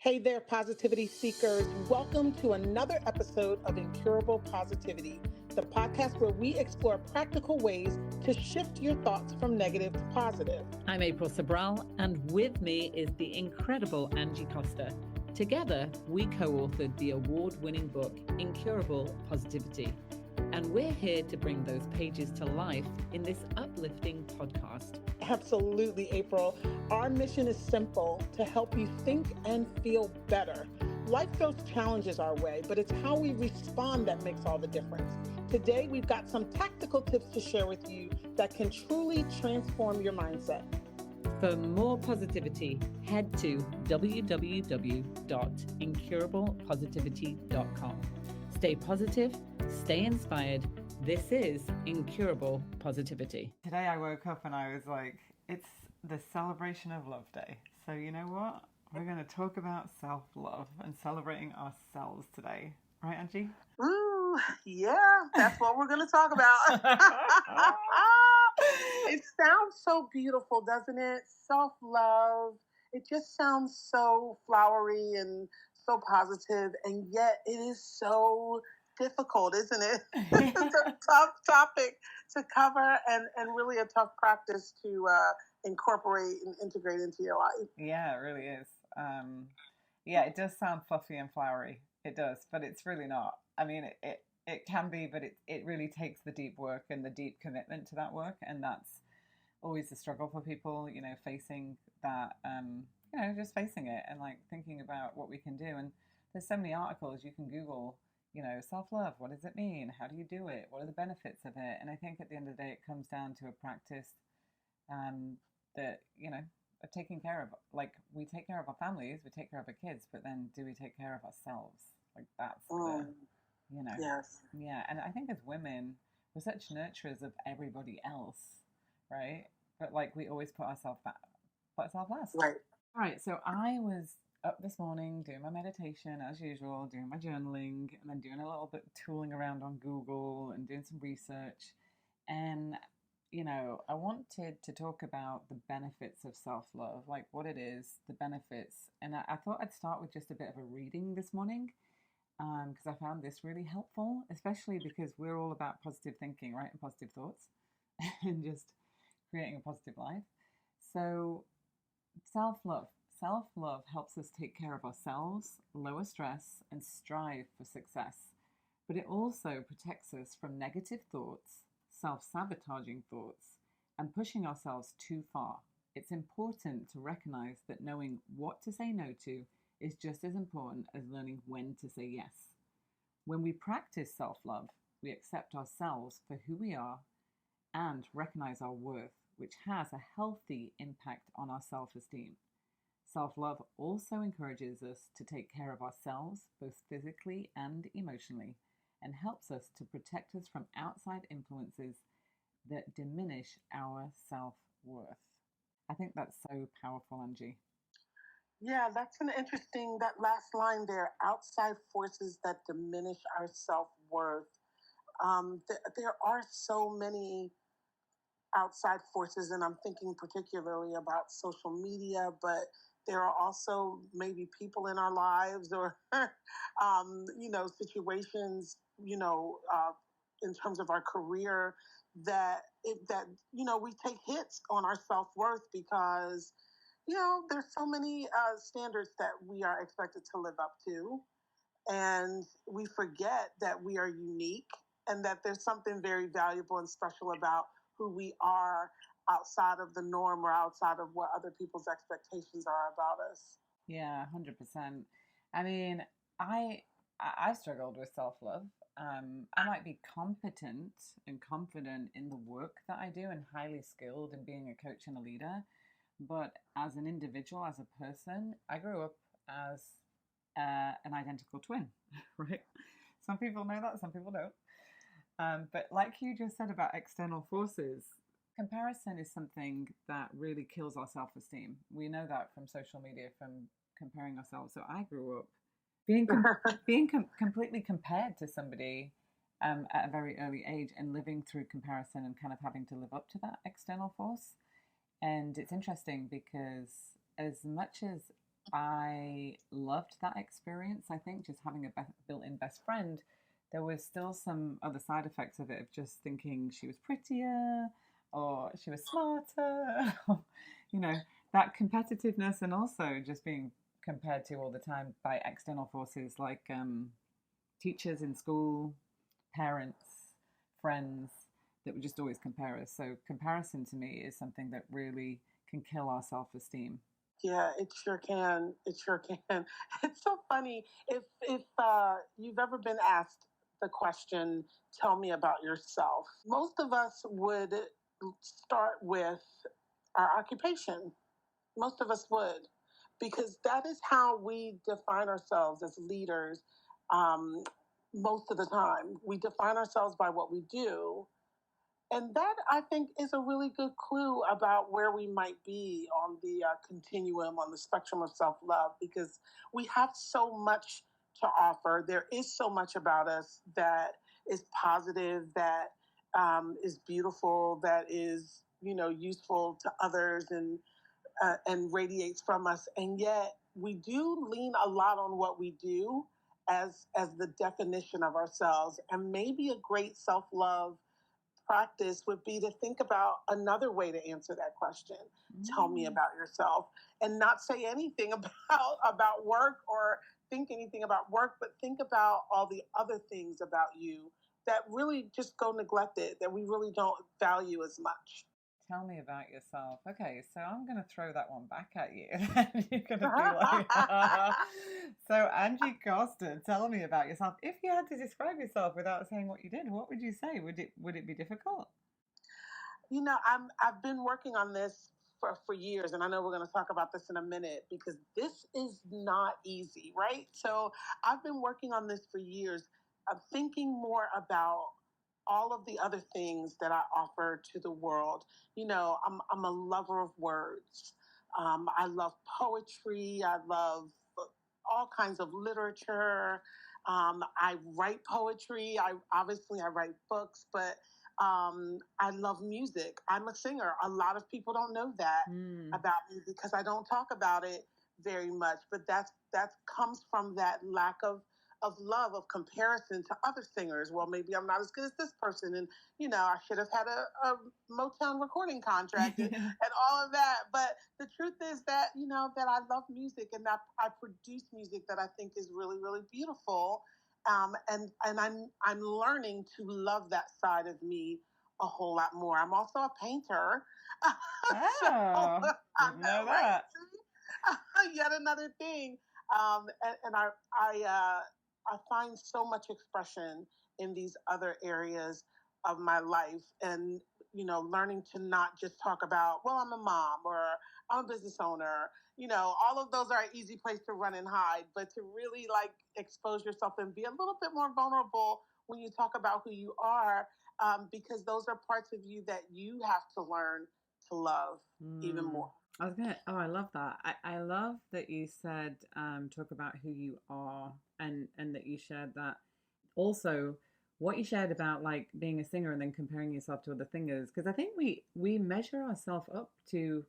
Hey there, positivity seekers. Welcome to another episode of Incurable Positivity, the podcast where we explore practical ways to shift your thoughts from negative to positive. I'm April Sabral, and with me is the incredible Angie Costa. Together, we co-authored the award-winning book, Incurable Positivity. And we're here to bring those pages to life in this uplifting podcast. Absolutely, April. Our mission is simple: to help you think and feel better. Life throws challenges our way, but it's how we respond that makes all the difference. Today, we've got some tactical tips to share with you that can truly transform your mindset. For more positivity, head to www.incurablepositivity.com. Stay positive, stay inspired. This is Incurable Positivity. Today I woke up and I was like, it's the celebration of Love Day. So you know what? We're going to talk about self-love and celebrating ourselves today. Right, Angie? Ooh, yeah, that's what we're going to talk about. It sounds so beautiful, doesn't it? Self-love. It just sounds so flowery and so positive, and yet it is so difficult, isn't it? It's a tough topic to cover and really a tough practice to incorporate and integrate into your life. Yeah, it really is. Yeah, it does sound fluffy and flowery. It does, but it's really not. I mean, it can be, but it really takes the deep work and the deep commitment to that work, and that's always the struggle for people, you know, facing that, just facing it and like thinking about what we can do. And there's so many articles you can Google, you know, self-love, what does it mean? How do you do it? What are the benefits of it? And I think at the end of the day, it comes down to a practice that, you know, of taking care of, like, we take care of our families, we take care of our kids, but then do we take care of ourselves? Like, that's the, you know. Yes. Yeah, and I think as women, we're such nurturers of everybody else, right? But like we always put ourselves last. Right. All right, so I was up this morning doing my meditation as usual, doing my journaling, and then doing a little bit of tooling around on Google and doing some research. And, you know, I wanted to talk about the benefits of self-love, like what it is, the benefits. And I thought I'd start with just a bit of a reading this morning, because I found this really helpful, especially because we're all about positive thinking, right? And positive thoughts and just creating a positive life. So self-love helps us take care of ourselves, lower stress, and strive for success. But it also protects us from negative thoughts, self-sabotaging thoughts, and pushing ourselves too far. It's important to recognize that knowing what to say no to is just as important as learning when to say yes. When we practice self-love, we accept ourselves for who we are and recognize our worth, which has a healthy impact on our self-esteem. Self-love also encourages us to take care of ourselves, both physically and emotionally, and helps us to protect us from outside influences that diminish our self-worth. I think that's so powerful, Angie. Yeah, that's that last line there, outside forces that diminish our self-worth. There are so many outside forces, and I'm thinking particularly about social media, but there are also maybe people in our lives or, situations, in terms of our career that we take hits on our self-worth because, there's so many standards that we are expected to live up to. And we forget that we are unique and that there's something very valuable and special about who we are outside of the norm or outside of what other people's expectations are about us. Yeah, 100%. I mean, I struggled with self-love. I might be competent and confident in the work that I do and highly skilled in being a coach and a leader. But as an individual, as a person, I grew up as an identical twin, right? Some people know that, some people don't. But like you just said about external forces, comparison is something that really kills our self-esteem. We know that from social media, from comparing ourselves. So I grew up being completely compared to somebody at a very early age and living through comparison and kind of having to live up to that external force. And it's interesting because as much as I loved that experience. I think just having a built-in best friend, there was still some other side effects of it, of just thinking she was prettier or she was smarter, you know, that competitiveness, and also just being compared to all the time by external forces like teachers in school, parents, friends, that would just always compare us. So comparison to me is something that really can kill our self-esteem. Yeah, it sure can. It sure can. It's so funny. If you've ever been asked the question, "Tell me about yourself," most of us would start with our occupation. Most of us would, because that is how we define ourselves as leaders. Um, Most of the time, we define ourselves by what we do, and that, I think, is a really good clue about where we might be on the continuum, on the spectrum of self love, because we have so much to offer. There is so much about us that is positive, that is beautiful, that is, useful to others, and radiates from us. And yet, we do lean a lot on what we do as the definition of ourselves. And maybe a great self love practice would be to think about another way to answer that question. Tell me about yourself, and not say anything about work, or think anything about work, but think about all the other things about you that really just go neglected, that we really don't value as much. Tell me about yourself. Okay, so I'm going to throw that one back at you. You're going to be like, so Angie Costa, tell me about yourself. If you had to describe yourself without saying what you did, what would you say? Would it be difficult? I've been working on this for years, and I know we're going to talk about this in a minute, because this is not easy, right? So I've been working on this for years, thinking more about all of the other things that I offer to the world. I'm a lover of words. I love poetry. I love all kinds of literature. I write poetry. I write books, but I love music. I'm a singer. A lot of people don't know that about me, because I don't talk about it very much. But that comes from that lack of love, of comparison to other singers. Well, maybe I'm not as good as this person, and I should have had a Motown recording contract, and all of that. But the truth is that that I love music, and that I produce music that I think is really, really beautiful. And I'm learning to love that side of me a whole lot more. I'm also a painter. So, Oh, didn't know right? that. Yet another thing. And I find so much expression in these other areas of my life, and learning to not just talk about, well, I'm a mom, or I'm a business owner. All of those are an easy place to run and hide, but to really expose yourself and be a little bit more vulnerable when you talk about who you are, because those are parts of you that you have to learn to love even more. I love that. I love that you said, talk about who you are, and that you shared that. Also, what you shared about like being a singer and then comparing yourself to other singers, because I think we measure ourselves up to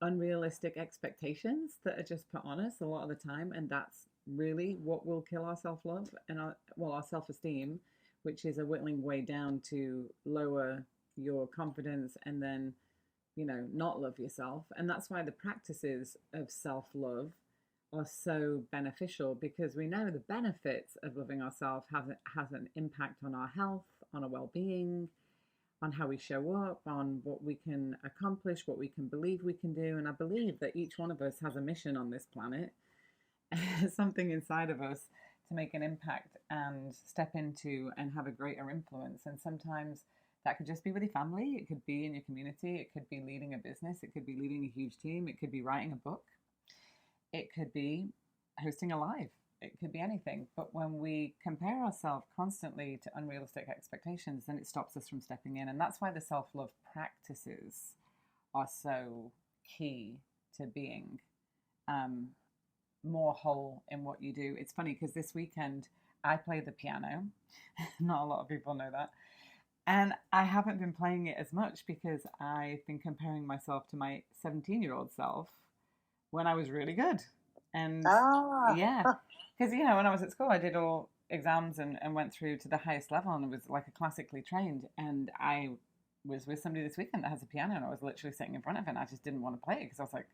unrealistic expectations that are just put on us a lot of the time, and that's really what will kill our self-love and our self-esteem, which is a whittling way down to lower your confidence, and then not love yourself. And that's why the practices of self-love are so beneficial, because we know the benefits of loving ourselves has an impact on our health, on our well-being, on how we show up, on what we can accomplish, what we can believe we can do. And I believe that each one of us has a mission on this planet, something inside of us to make an impact and step into and have a greater influence. And sometimes that could just be with your family, it could be in your community, it could be leading a business, it could be leading a huge team, it could be writing a book, it could be hosting a live, it could be anything. But when we compare ourselves constantly to unrealistic expectations, then it stops us from stepping in. And that's why the self-love practices are so key to being more whole in what you do. It's funny because this weekend I play the piano. Not a lot of people know that. And I haven't been playing it as much because I've been comparing myself to my 17-year-old self when I was really good. And Ah. yeah, because, when I was at school, I did all exams and went through to the highest level and was like a classically trained. And I was with somebody this weekend that has a piano, and I was literally sitting in front of it, and I just didn't want to play it because I was like,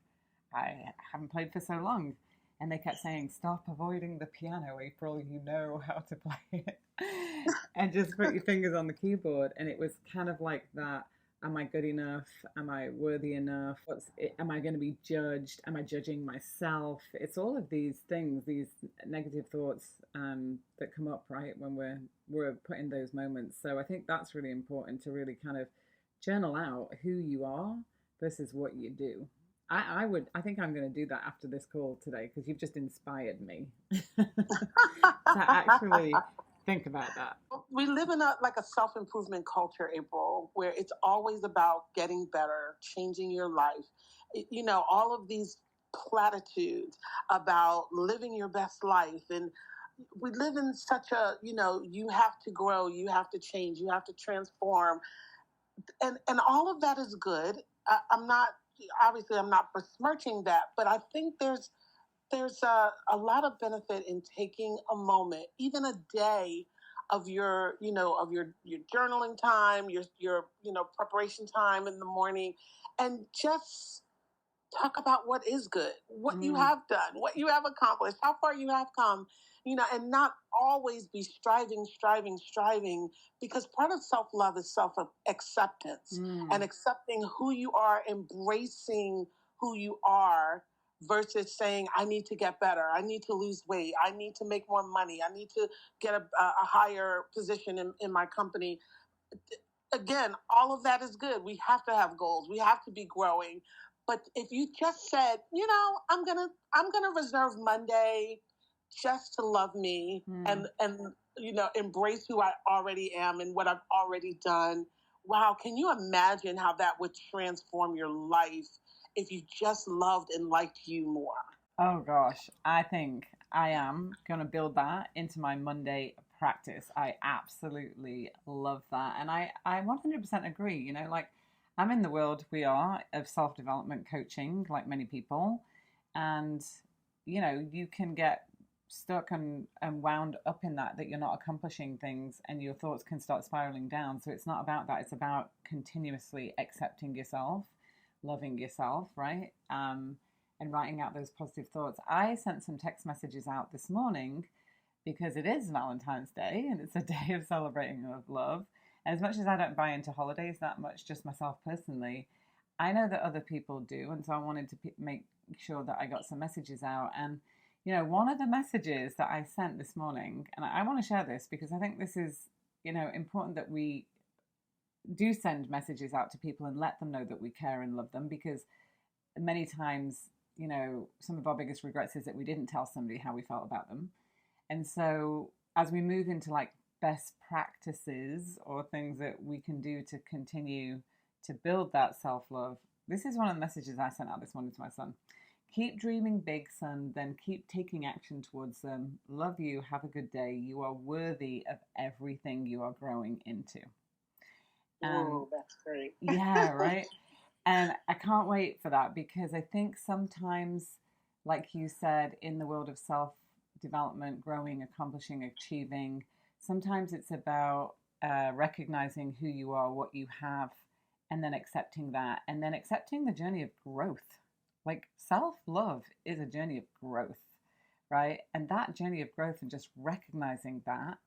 I haven't played for so long. And they kept saying, stop avoiding the piano, April, you know how to play it. And just put your fingers on the keyboard. And it was kind of like that. Am I good enough? Am I worthy enough? Am I going to be judged? Am I judging myself? It's all of these things, these negative thoughts that come up, right, when we're put in those moments. So I think that's really important to really kind of journal out who you are versus what you do. I think I'm going to do that after this call today, because you've just inspired me to actually think about that. We live in a self-improvement culture, April, where it's always about getting better, changing your life. All of these platitudes about living your best life. And we live in such a, you have to grow, you have to change, you have to transform. And all of that is good. I'm not besmirching that, but I think there's a lot of benefit in taking a moment, even a day of your journaling time, your preparation time in the morning, and just talk about what is good, what you have done, what you have accomplished, how far you have come, and not always be striving, because part of self-love is self-acceptance and accepting who you are, embracing who you are versus saying, I need to get better, I need to lose weight, I need to make more money, I need to get a higher position in my company. Again, all of that is good. We have to have goals. We have to be growing. But if you just said, I'm gonna reserve Monday just to love me and embrace who I already am and what I've already done. Wow, can you imagine how that would transform your life if you just loved and liked you more? Oh gosh, I think I am going to build that into my Monday practice. I absolutely love that. And I 100% agree. Like, I'm in the world, we are, of self development coaching, like many people. And, you can get stuck and wound up in that you're not accomplishing things, and your thoughts can start spiraling down. So it's not about that. It's about continuously accepting yourself, loving yourself, right? And writing out those positive thoughts. I sent some text messages out this morning because it is Valentine's Day and it's a day of celebrating of love. And as much as I don't buy into holidays that much, just myself personally, I know that other people do. And so I wanted to make sure that I got some messages out. And, one of the messages that I sent this morning, and I want to share this because I think this is, important that we do send messages out to people and let them know that we care and love them, because many times, some of our biggest regrets is that we didn't tell somebody how we felt about them. And so as we move into like best practices or things that we can do to continue to build that self-love, this is one of the messages I sent out this morning to my son. Keep dreaming big, son, then keep taking action towards them. Love you. Have a good day. You are worthy of everything you are growing into. Oh, that's great. Yeah, right. And I can't wait for that, because I think sometimes, like you said, in the world of self-development, growing, accomplishing, achieving, sometimes it's about recognizing who you are, what you have, and then accepting that, and then accepting the journey of growth. Like, self-love is a journey of growth, right? And that journey of growth, and just recognizing that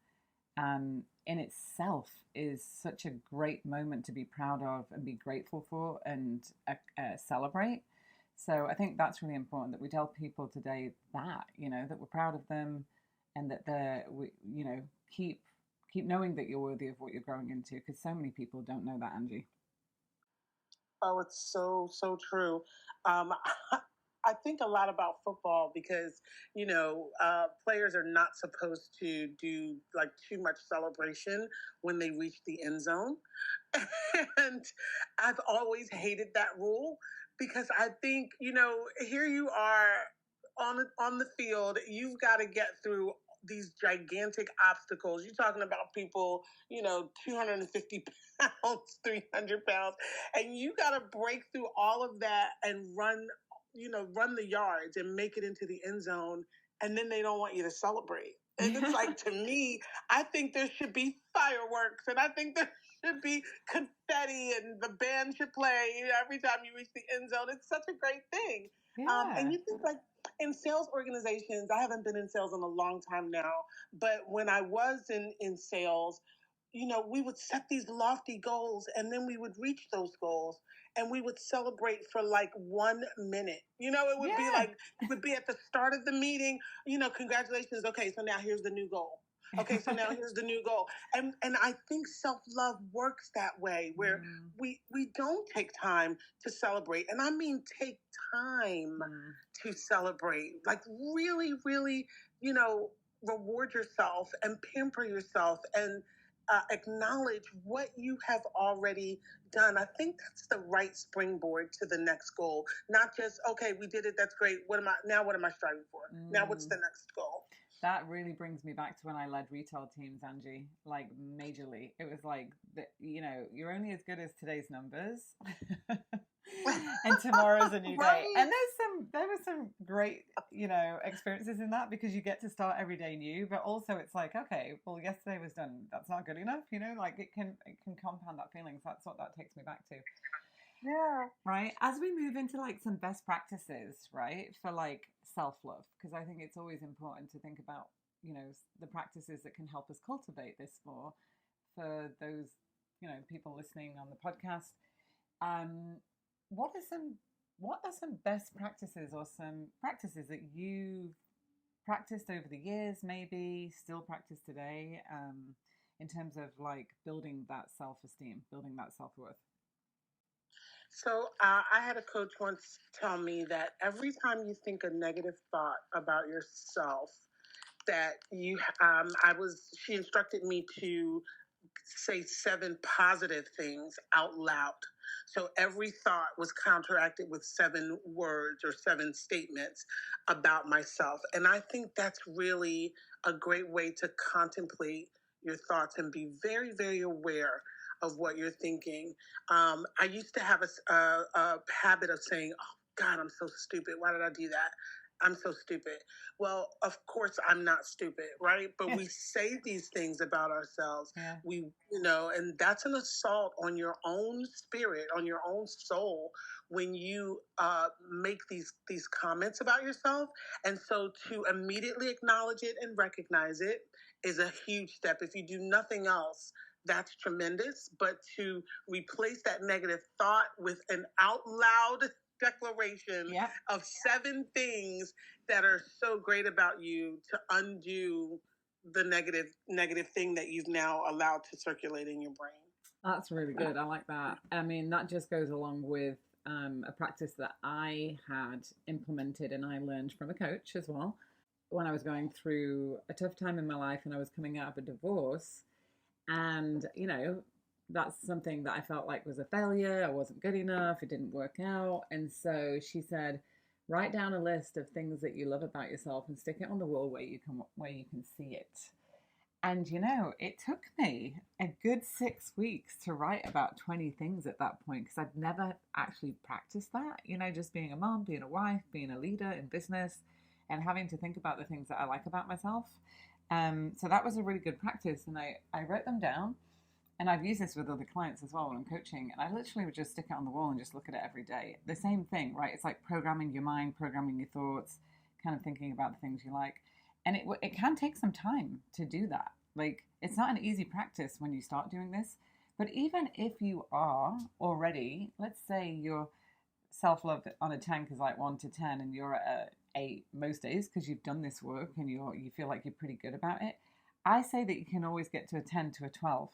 in itself is such a great moment to be proud of and be grateful for and celebrate. So I think that's really important, that we tell people today that, that we're proud of them, and that keep knowing that you're worthy of what you're growing into, because so many people don't know that, Angie. Oh, it's so true. I think a lot about football because, players are not supposed to do like too much celebration when they reach the end zone. And I've always hated that rule, because I think, here you are on the field, you've got to get through these gigantic obstacles. You're talking about people, 250 pounds, 300 pounds, and you got to break through all of that and run run the yards and make it into the end zone, and then they don't want you to celebrate. And it's like, to me, I think there should be fireworks, and I think there should be confetti, and the band should play every time you reach the end zone. It's such a great thing. Yeah. And you think, like, in sales organizations, I haven't been in sales in a long time now, but when I was in sales, we would set these lofty goals, and then we would reach those goals, and we would celebrate for like 1 minute. It would be like, it would be at the start of the meeting, congratulations. Okay, so now here's the new goal. Okay, so now here's the new goal. And I think self-love works that way, where we don't take time to celebrate. And I mean, take time to celebrate. Like, really, really, reward yourself and pamper yourself, and acknowledge what you have already done. I think that's the right springboard to the next goal. Not just, okay, we did it, that's great. What am I striving for? Now what's the next goal? That really brings me back to when I led retail teams, Angie, like majorly. It was like, you're only as good as today's numbers. And tomorrow's a new day. And there were some great, experiences in that, because you get to start every day new, but also it's like, okay, well, yesterday was done. That's not good enough, like it can compound that feeling. So that's what that takes me back to. Yeah. Right. As we move into like some best practices, right, for like self-love, because I think it's always important to think about, the practices that can help us cultivate this more for those, people listening on the podcast. What are some best practices, or some practices that you've practiced over the years, maybe still practice today, in terms of like building that self-esteem, building that self-worth? So I had a coach once tell me that every time you think a negative thought about yourself, that she instructed me to say 7 positive things out loud. So every thought was counteracted with 7 words or 7 statements about myself. And I think that's really a great way to contemplate your thoughts and be very, very aware of what you're thinking. I used to have a habit of saying, oh, God, I'm so stupid. Why did I do that? I'm so stupid. Well, of course I'm not stupid, right? But we say these things about ourselves. Yeah. And that's an assault on your own spirit, on your own soul, when you make these comments about yourself. And so to immediately acknowledge it and recognize it is a huge step. If you do nothing else, that's tremendous. But to replace that negative thought with an out loud declaration of 7 things that are so great about you, to undo the negative thing that you've now allowed to circulate in your brain. That's really good. I like that. I mean, that just goes along with a practice that I had implemented and I learned from a coach as well. When I was going through a tough time in my life and I was coming out of a divorce, and, that's something that I felt like was a failure. I wasn't good enough. It didn't work out. And so she said, write down a list of things that you love about yourself and stick it on the wall where you can see it. And, it took me a good 6 weeks to write about 20 things at that point, because I'd never actually practiced that, just being a mom, being a wife, being a leader in business, and having to think about the things that I like about myself. So that was a really good practice. And I wrote them down. And I've used this with other clients as well when I'm coaching. And I literally would just stick it on the wall and just look at it every day. The same thing, right? It's like programming your mind, programming your thoughts, kind of thinking about the things you like. And it can take some time to do that. Like, it's not an easy practice when you start doing this. But even if you are already, let's say your self-love on a 10 is like 1 to 10 and you're at a 8 most days because you've done this work and you feel like you're pretty good about it. I say that you can always get to a 10 to a 12.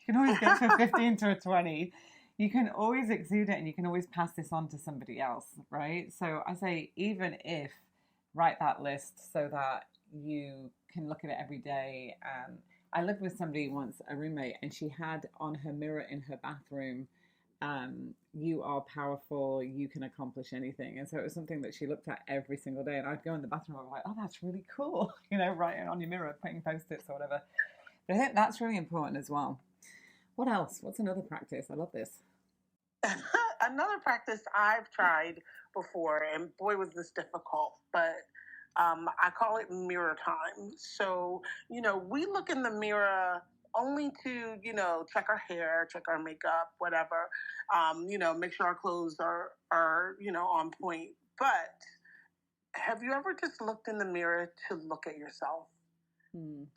You can always get to a 15 to a 20. You can always exude it, and you can always pass this on to somebody else, right? So I say, even if, write that list so that you can look at it every day. And I lived with somebody once, a roommate, and she had on her mirror in her bathroom, you are powerful, you can accomplish anything. And so it was something that she looked at every single day. And I'd go in the bathroom and I was like, oh, that's really cool. Writing on your mirror, putting post-its or whatever. But I think that's really important as well. What else? What's another practice? I love this. Another practice I've tried before, and boy, was this difficult, but I call it mirror time. So, we look in the mirror only to, check our hair, check our makeup, whatever, make sure our clothes are, on point. But have you ever just looked in the mirror to look at yourself?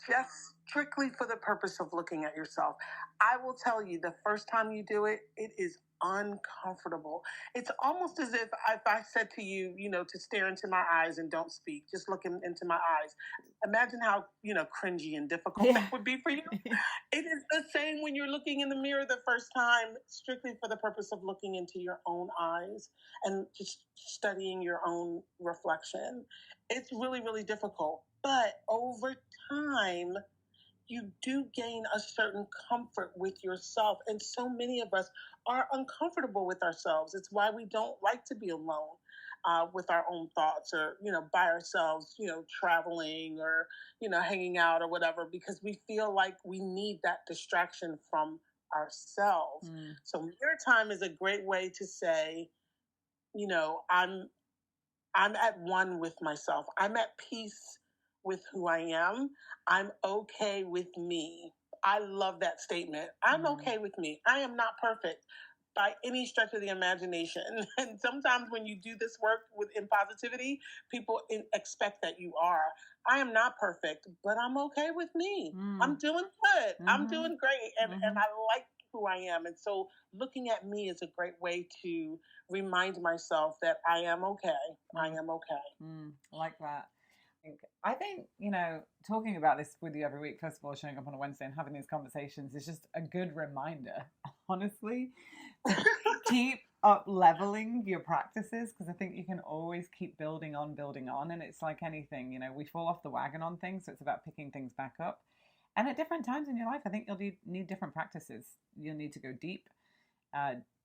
Just strictly for the purpose of looking at yourself. I will tell you, the first time you do it, it is uncomfortable. It's almost as if I said to you, to stare into my eyes and don't speak, just look into my eyes. Imagine how, cringy and difficult that would be for you. It is the same when you're looking in the mirror the first time, strictly for the purpose of looking into your own eyes and just studying your own reflection. It's really, really difficult. But over time, you do gain a certain comfort with yourself. And so many of us are uncomfortable with ourselves. It's why we don't like to be alone with our own thoughts, or, by ourselves, traveling or, hanging out or whatever, because we feel like we need that distraction from ourselves. So mirror time is a great way to say, I'm at one with myself. I'm at peace with who I am. I'm okay with me. I love that statement. I'm okay with me. I am not perfect by any stretch of the imagination. And sometimes when you do this work in positivity, people expect that you are. I am not perfect, but I'm okay with me. I'm doing good. I'm doing great. And I like who I am. And so looking at me is a great way to remind myself that I am okay. I am okay. I like that. I think, talking about this with you every week, first of all, showing up on a Wednesday and having these conversations is just a good reminder, honestly, to keep up leveling your practices, because I think you can always keep building on. And it's like anything, we fall off the wagon on things. So it's about picking things back up. And at different times in your life, I think you'll need different practices. You'll need to go deep,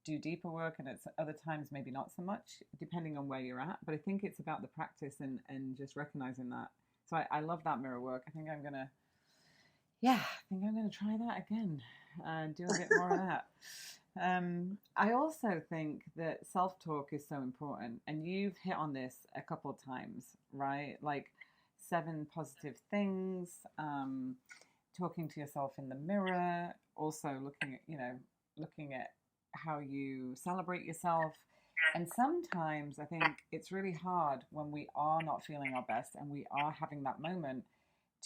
do deeper work, and at other times maybe not so much, depending on where you're at. But I think it's about the practice and just recognizing that. So I love that mirror work. I think I'm gonna try that again, do a bit more of that. I also think that self-talk is so important, and you've hit on this a couple of times, right? Like 7 positive things, talking to yourself in the mirror, also looking at how you celebrate yourself. And sometimes I think it's really hard when we are not feeling our best and we are having that moment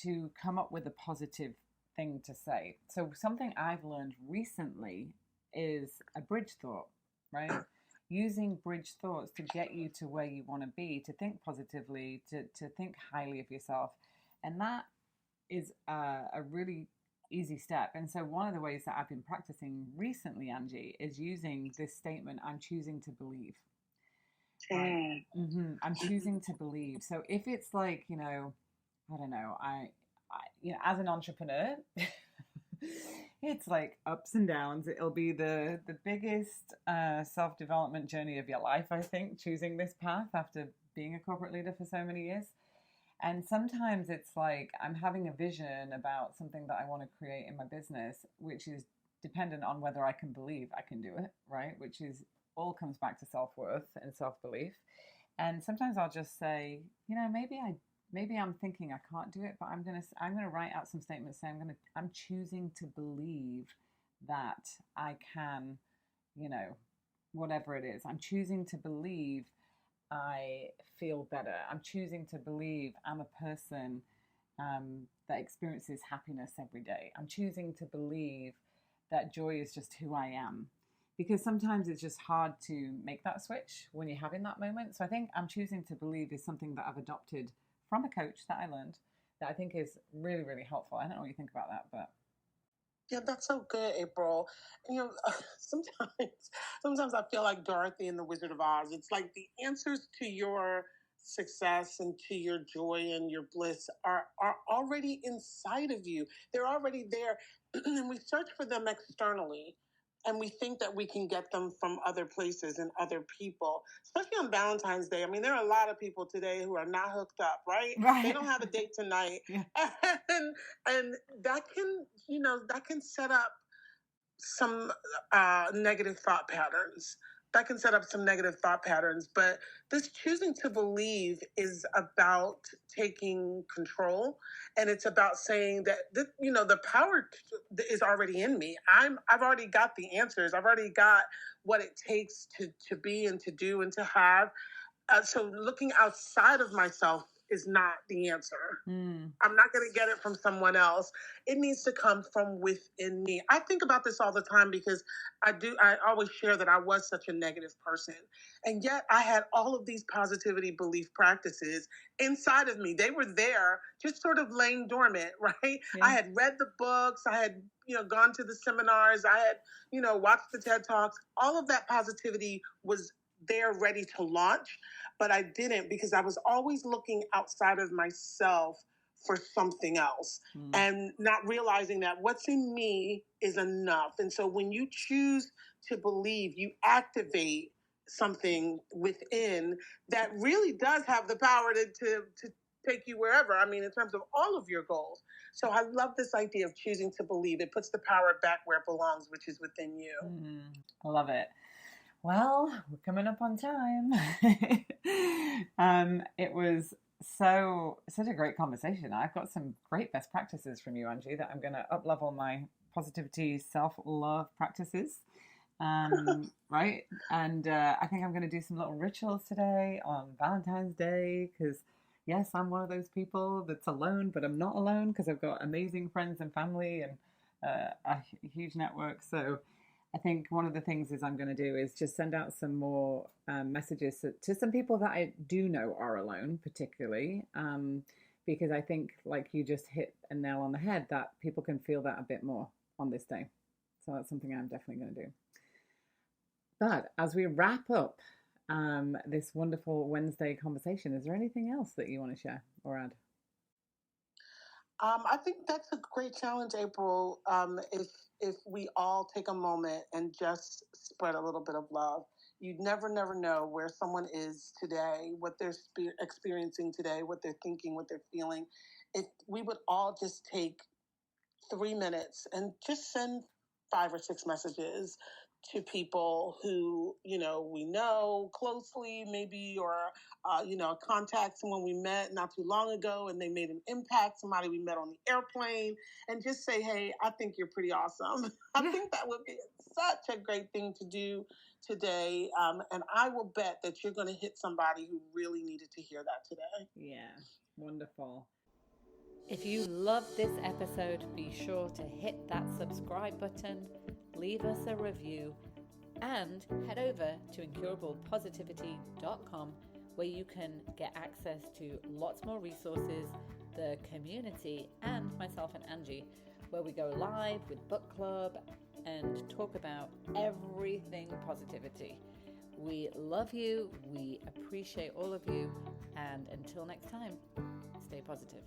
to come up with a positive thing to say. So something I've learned recently is a bridge thought, right? Using bridge thoughts to get you to where you want to be, to think positively, to think highly of yourself. And that is a really easy step. And so one of the ways that I've been practicing recently, Angie, is using this statement, I'm choosing to believe. Right? I'm choosing to believe. So if it's like, I don't know, I as an entrepreneur, it's like ups and downs. It'll be the biggest self-development journey of your life, I think, choosing this path after being a corporate leader for so many years. And sometimes it's like I'm having a vision about something that I want to create in my business, which is dependent on whether I can believe I can do it, right? Which is all comes back to self-worth and self-belief. And sometimes I'll just say, maybe I'm thinking I can't do it, but I'm gonna write out some statements saying I'm choosing to believe that I can, whatever it is. I'm choosing to believe I feel better. I'm choosing to believe I'm a person that experiences happiness every day. I'm choosing to believe that joy is just who I am. Because sometimes it's just hard to make that switch when you're having that moment. So I think I'm choosing to believe is something that I've adopted from a coach that I learned that I think is really, really helpful. I don't know what you think about that, but... Yeah, that's so good, April. Sometimes I feel like Dorothy in The Wizard of Oz. It's like the answers to your success and to your joy and your bliss are already inside of you. They're already there. And we search for them externally. And we think that we can get them from other places and other people, especially on Valentine's Day. I mean, there are a lot of people today who are not hooked up, right? They don't have a date tonight. Yeah. And that can set up some negative thought patterns. that can set up some negative thought patterns. But this choosing to believe is about taking control, and it's about saying that the power is already in me. I've already got the answers. I've already got what it takes to be and to do and to have. So looking outside of myself is not the answer. I'm not going to get it from someone else. It needs to come from within me. I think about this all the time because I always share that I was such a negative person. And yet I had all of these positivity belief practices inside of me. They were there, just sort of laying dormant, right? Yeah. I had read the books. I had, gone to the seminars. I had, watched the TED Talks. All of that positivity was there ready to launch, but I didn't because I was always looking outside of myself for something else and not realizing that what's in me is enough. And so when you choose to believe, you activate something within that really does have the power to take you wherever. I mean, in terms of all of your goals. So I love this idea of choosing to believe. It puts the power back where it belongs, which is within you. I love it. Well, we're coming up on time. It was such a great conversation. I've got some great best practices from you, Angie, that I'm going to up-level my positivity self-love practices. Right? And I think I'm going to do some little rituals today on Valentine's Day because, yes, I'm one of those people that's alone, but I'm not alone because I've got amazing friends and family and a huge network. So I think one of the things I'm going to do is just send out some more messages to some people that I do know are alone, particularly, because I think, like you just hit a nail on the head, that people can feel that a bit more on this day. So that's something I'm definitely going to do. But as we wrap up this wonderful Wednesday conversation, is there anything else that you want to share or add? I think that's a great challenge, April. If we all take a moment and just spread a little bit of love. You never know where someone is today, what they're experiencing today, what they're thinking, what they're feeling. If we would all just take 3 minutes and just send 5 or 6 messages to people who, we know closely maybe, or, contact someone we met not too long ago and they made an impact, somebody we met on the airplane, and just say, hey, I think you're pretty awesome. I think that would be such a great thing to do today. And I will bet that you're going to hit somebody who really needed to hear that today. Yeah, wonderful. If you loved this episode, be sure to hit that subscribe button, leave us a review, and head over to incurablepositivity.com where you can get access to lots more resources, the community, and myself and Angie, where we go live with book club and talk about everything positivity. We love you, we appreciate all of you, and until next time, stay positive.